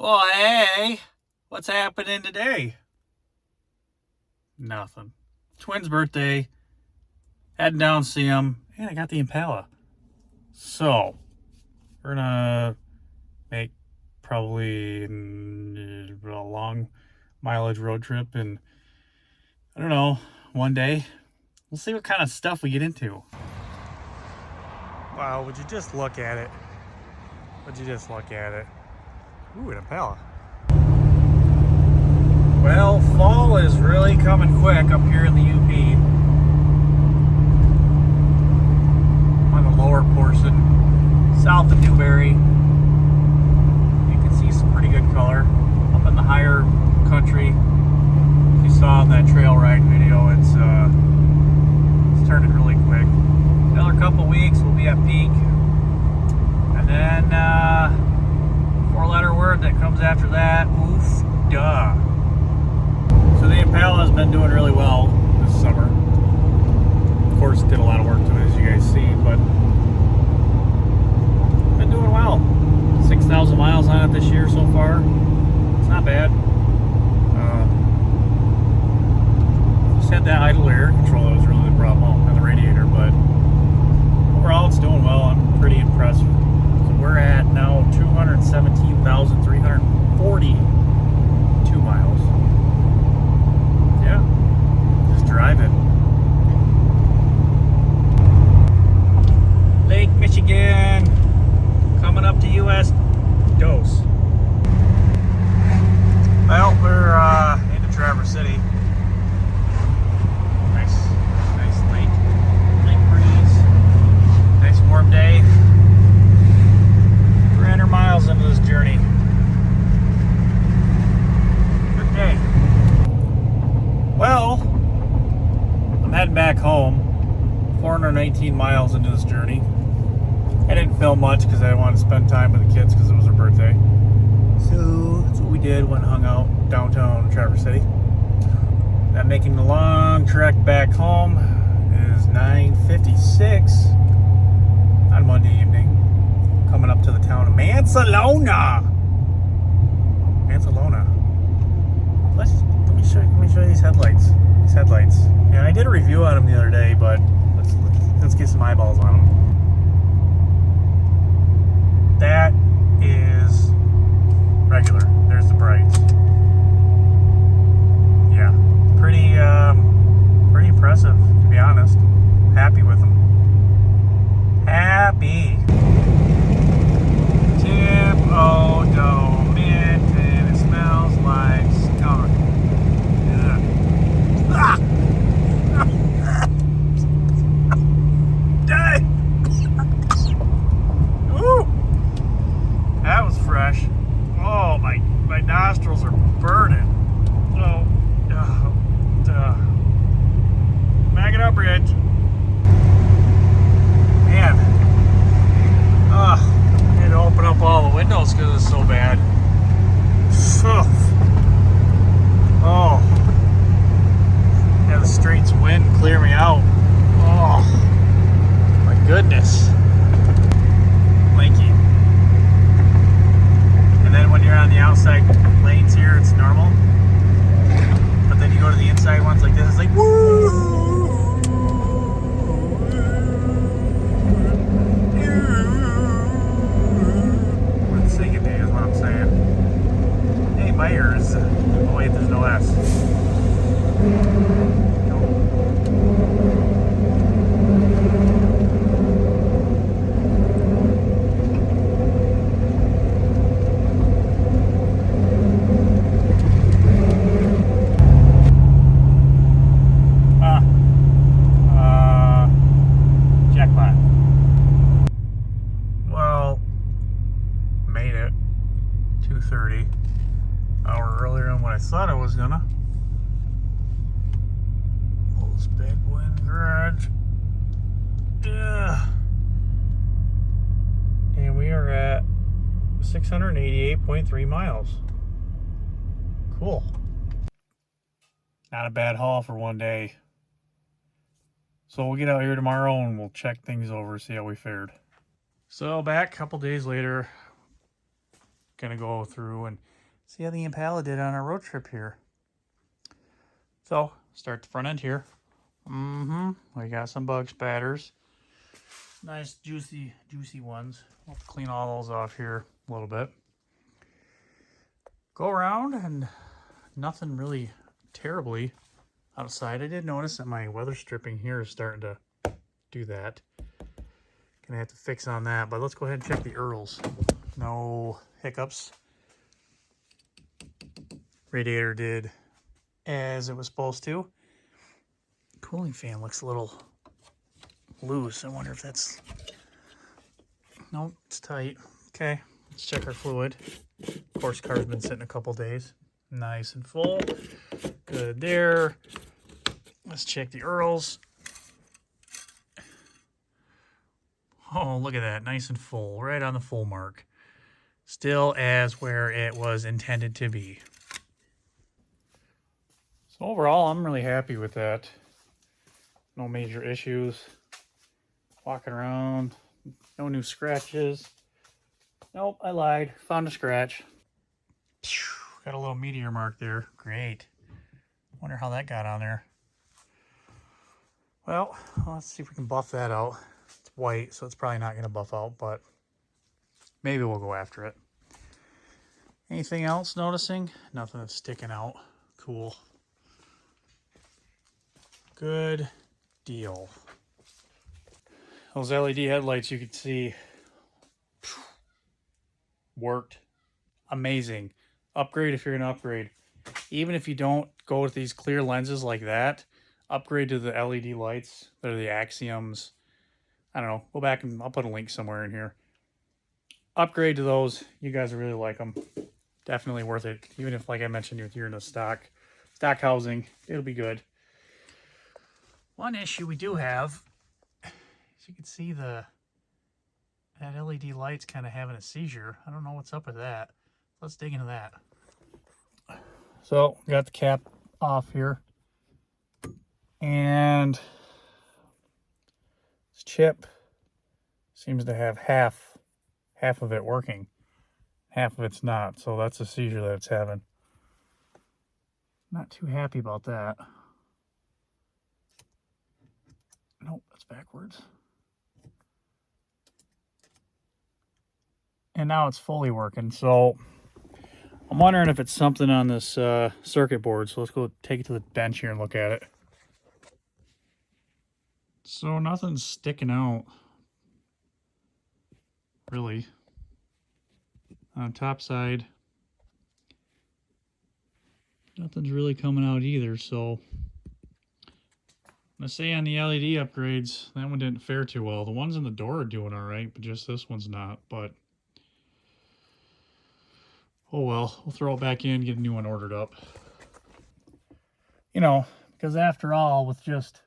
Well, hey, what's happening today? Nothing. Twins' birthday. Heading down to see him. And I got the Impala. So, we're gonna make probably a long mileage road trip. And I don't know, one day, we'll see what kind of stuff we get into. Wow, would you just look at it? Would you just look at it? Ooh, an Impala. Well, fall is really coming quick up here in the UP. On the lower portion, south of Newberry. You can see some pretty good color. Up in the higher country, you saw in that trail ride video, it's turning really quick. Another couple weeks, we'll be at peak. And then, four-letter word that comes after that, oof, duh. So the Impala has been doing really well this summer. Of course, did a lot of work to it, as you guys see, but been doing well. 6,000 miles on it this year so far. It's not bad. Just had that idle air control that was really the problem on the radiator, but overall it's doing well. I'm pretty impressed. So we're at now 217,342 miles. Yeah, just driving. Lake Michigan, coming up to US Dose. Well, we're into Traverse City. Nice lake breeze. Nice warm day. 300 miles into this journey. Good day. Well, I'm heading back home. 418 miles into this journey. I didn't film much because I wanted to spend time with the kids because it was their birthday. So that's what we did. Went and hung out downtown Traverse City. Now making the long trek back home is 9:56 on Monday evening. Coming up to the town of Mansalona. Let me show you these headlights. Yeah, I did a review on them the other day, but let's get some eyeballs on them. That is regular. There's the brights. Yeah, pretty impressive, to be honest. Happy with them. Happy. Tip Odominton. It smells like skunk. Ah! Dang! Woo! That was fresh. Oh, my nostrils are burning. Oh, Mag it up, Rich. Man. I had to open up all the windows because it's so bad. Oh. Have the streets wind clear me out. Oh. My goodness. Blinky. And then when you're on the outside lanes here, it's normal. But then you go to the inside ones like this, it's like woo! Let's sing it to you is what I'm saying. Hey, my ears. Oh wait, there's no S. Jackpot. Well, made it. 2:30. Hour earlier than what I thought I was gonna. Oh, this bad boy in the garage. Yeah. And we are at 688.3 miles. Cool. Not a bad haul for one day. So we'll get out here tomorrow and we'll check things over, see how we fared. So back a couple days later, gonna go through and See how the Impala did on our road trip here. So, start the front end here. We got some bug spatters. Nice, juicy ones. We'll clean all those off here a little bit. Go around, and nothing really terribly outside. I did notice that my weather stripping here is starting to do that. Gonna have to fix on that, but let's go ahead and check the Earls. No hiccups. Radiator did as it was supposed to. Cooling fan looks a little loose. I wonder if that's... Nope, it's tight. Okay, let's check our fluid. Of course, car's been sitting a couple days. Nice and full. Good there. Let's check the Earls. Oh, look at that. Nice and full. Right on the full mark. Still as where it was intended to be. So overall, I'm really happy with that. No major issues. Walking around. No new scratches. Nope, I lied. Found a scratch. Got a little meteor mark there. Great. Wonder how that got on there. Well, let's see if we can buff that out. It's white, so it's probably not going to buff out, but maybe we'll go after it. Anything else noticing? Nothing that's sticking out. Cool. Good deal. Those LED headlights you can see worked. Amazing. Upgrade if you're going to upgrade. Even if you don't go with these clear lenses like that, upgrade to the LED lights. They're the Axioms. I don't know. Go back and I'll put a link somewhere in here. Upgrade to those. You guys will really like them. Definitely worth it. Even if, like I mentioned, if you're in a stock housing, it'll be good. One issue we do have, as you can see, that LED light's kind of having a seizure. I don't know what's up with that. Let's dig into that. So, got the cap off here. And this chip seems to have half of it working. Half of it's not. So that's a seizure that it's having. Not too happy about that. Nope, that's backwards. And now it's fully working. So I'm wondering if it's something on this circuit board. So let's go take it to the bench here and look at it. So nothing's sticking out, really. On the top side, nothing's really coming out either. So let's say on the LED upgrades, that one didn't fare too well. The ones in the door are doing all right, but just this one's not. But oh well, we'll throw it back in, get a new one ordered up. You know, because after all, with just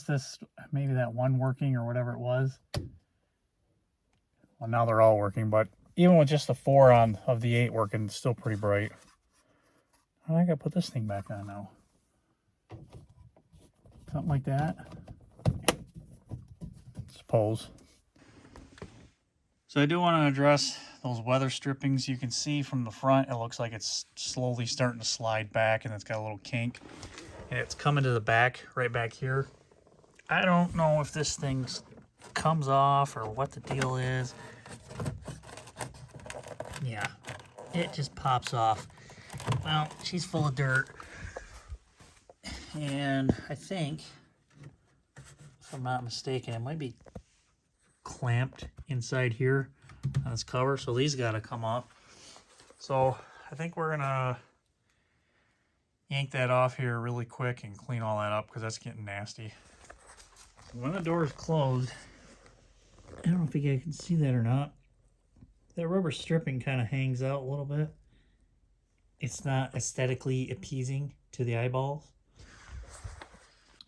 this, maybe that one working or whatever it was. Well, now they're all working, but even with just the 4 of the 8 working, it's still pretty bright. I gotta put this thing back on now. Something like that. Suppose. So I do want to address those weather strippings. You can see from the front, it looks like it's slowly starting to slide back, and it's got a little kink. And it's coming to the back, right back here. I don't know if this thing comes off or what the deal is. Yeah, it just pops off. Well, she's full of dirt. And I think, if I'm not mistaken, it might be clamped inside here on this cover. So these got to come off. So I think we're going to yank that off here really quick and clean all that up because that's getting nasty. When the door is closed, I don't know if you guys can see that or not. That rubber stripping kind of hangs out a little bit. It's not aesthetically appeasing to the eyeballs.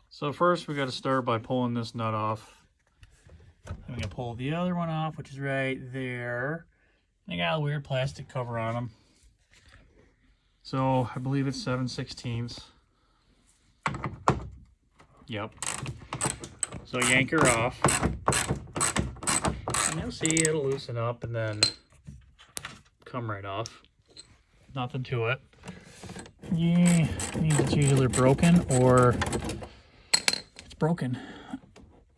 So first we got to start by pulling this nut off. I'm going to pull the other one off, which is right there. They got a weird plastic cover on them. So I believe it's 7/16. Yep. So yank her off. And you'll see it'll loosen up, and then come right off. Nothing to it. Yeah, it's either broken or it's broken.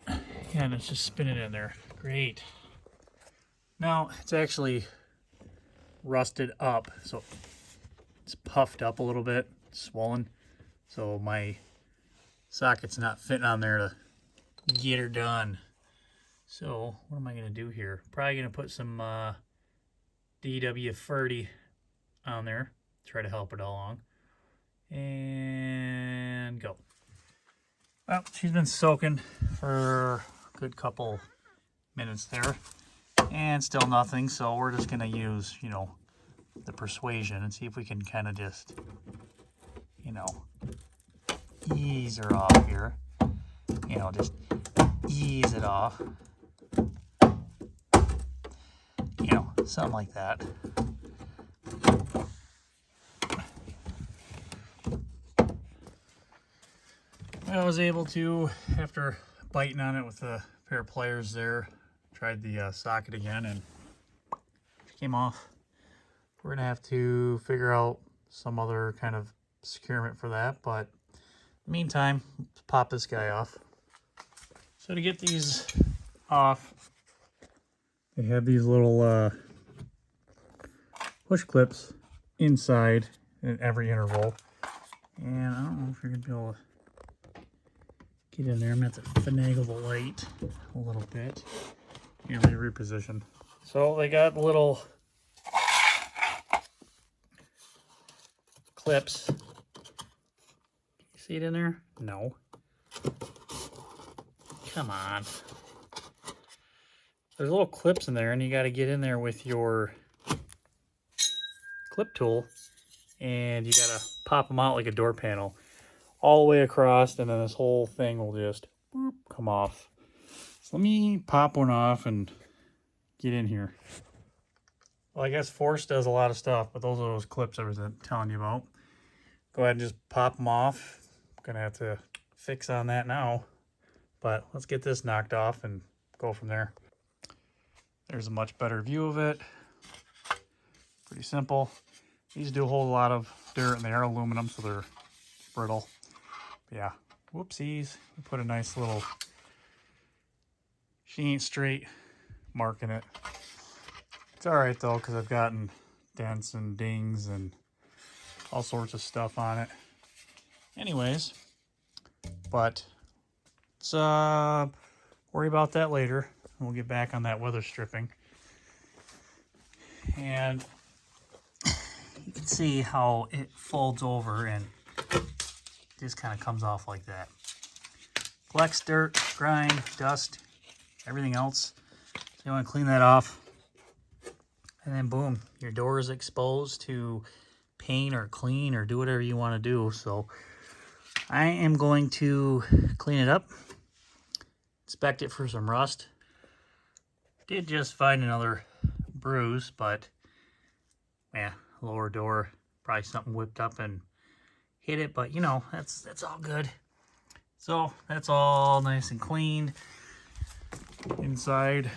Yeah, and it's just spinning in there. Great. Now it's actually rusted up, so it's puffed up a little bit, swollen. So my socket's not fitting on there to get her done. So what am I gonna do here? Probably gonna put some DW30 on there, try to help it along, and go. Well, she's been soaking for a good couple minutes there, and still nothing. So we're just gonna use, you know, the persuasion and see if we can kind of just, you know, ease her off here. You know, just ease it off. You know, something like that. I was able to, after biting on it with a pair of pliers there, tried the socket again and it came off. We're gonna have to figure out some other kind of securement for that, but in the meantime, let's pop this guy off. So to get these off, they have these little push clips inside at every interval, and I don't know if you're gonna be able to get in there. I'm gonna have to finagle the light a little bit. Here, let me reposition. So they got little clips. You see it in there? No. Come on. There's little clips in there, and you got to get in there with your clip tool, and you got to pop them out like a door panel all the way across, and then this whole thing will just boop, come off. So let me pop one off and get in here. Well, I guess force does a lot of stuff, but those are those clips I was telling you about. Go ahead and just pop them off. I'm gonna have to fix on that now, but let's get this knocked off and go from there. There's a much better view of it. Pretty simple. These do hold a lot of dirt, and they are aluminum, so they're brittle. But yeah, whoopsies. We put a nice little, she ain't straight mark in it. It's all right though, because I've gotten dents and dings and all sorts of stuff on it. Anyways, but let's worry about that later. We'll get back on that weather stripping. And you can see how it folds over and just kind of comes off like that. Collects dirt, grime, dust, everything else. So you want to clean that off. And then boom, your door is exposed to paint or clean or do whatever you want to do. So I am going to clean it up, inspect it for some rust. Did just find another bruise, but yeah, lower door, probably something whipped up and hit it, but you know, that's all good. So that's all nice and cleaned. Inside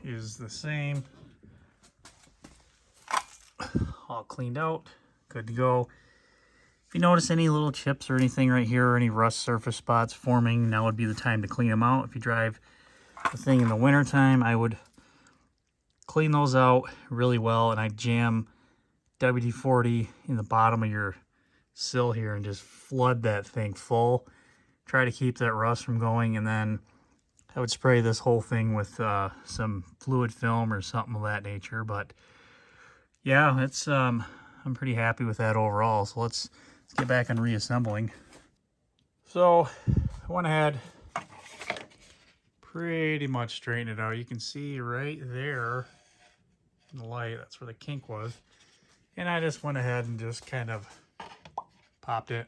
is the same. All cleaned out, good to go. If you notice any little chips or anything right here or any rust surface spots forming, now would be the time to clean them out. If you drive the thing in the winter time, I would clean those out really well, and I jam WD-40 in the bottom of your sill here and just flood that thing full. Try to keep that rust from going, and then I would spray this whole thing with some fluid film or something of that nature. But yeah, it's I'm pretty happy with that overall. So let's get back on reassembling. So I went ahead, pretty much straighten it out. You can see right there in the light, that's where the kink was. And I just went ahead and just kind of popped it,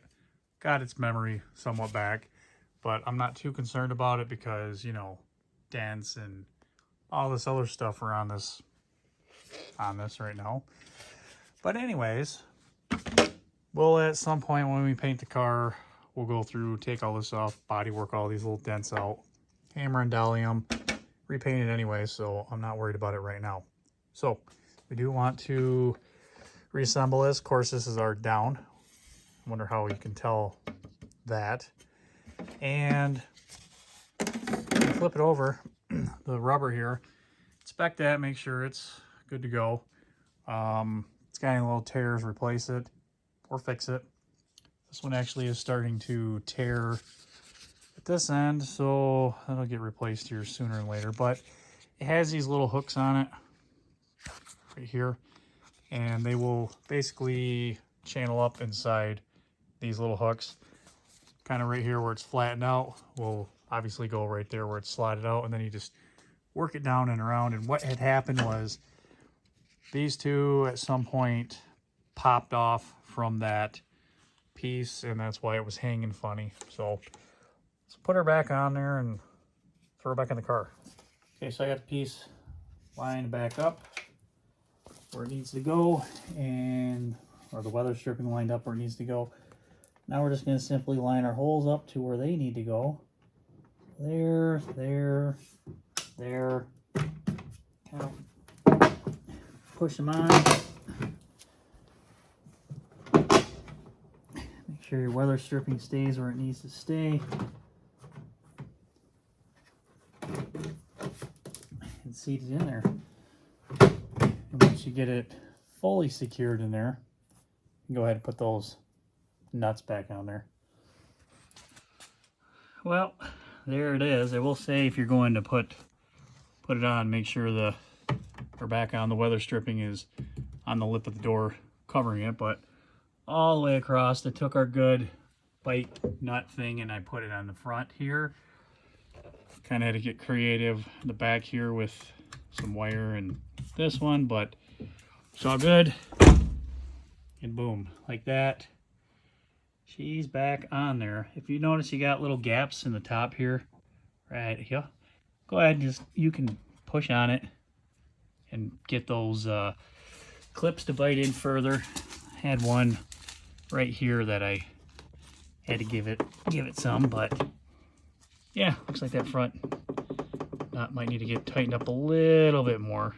got its memory somewhat back, but I'm not too concerned about it because, you know, dents and all this other stuff are on this right now. But anyways, we'll at some point when we paint the car, we'll go through, take all this off, body work all these little dents out, hammer and dolly them, repaint it anyway, so I'm not worried about it right now. So We do want to reassemble this. Of course, this is our down. I wonder how you can tell that. And flip it over, the rubber here, inspect that, make sure it's good to go. It's got any little tears, replace it or fix it. This one actually is starting to tear at this end, so that'll get replaced here sooner than later. But it has these little hooks on it right here, and they will basically channel up inside these little hooks. Kind of right here where it's flattened out will obviously go right there where it's slotted out, and then you just work it down and around. And what had happened was these two at some point popped off from that piece, and that's why it was hanging funny. So let's put her back on there and throw her back in the car. Okay, so I got the piece lined back up where it needs to go, or the weather stripping lined up where it needs to go. Now we're just going to simply line our holes up to where they need to go. There, there, there. Kind of push them on. Make sure your weather stripping stays where it needs to stay. And seat it in there. And once you get it fully secured in there, you can go ahead and put those nuts back on there. Well, there it is. I will say, if you're going to put it on, make sure we're back on, the weather stripping is on the lip of the door covering it, but all the way across. I took our good bite nut thing and I put it on the front here. Kind of had to get creative in the back here with some wire and this one, but it's all good. And boom, like that. She's back on there. If you notice, you got little gaps in the top here, right here. Go ahead and you can push on it and get those clips to bite in further. Had one right here that I had to give it some, but yeah, looks like that front knot might need to get tightened up a little bit more.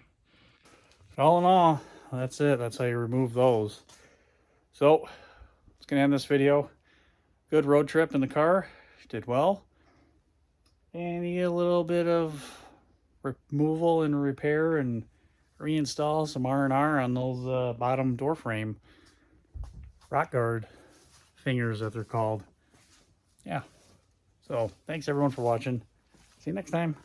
But all in all, that's it. That's how you remove those. So it's gonna end this video. Good road trip in the car, did well. And you get a little bit of removal and repair and reinstall some R&R on those bottom door frame rock guard fingers that they're called. Yeah. So thanks everyone for watching. See you next time.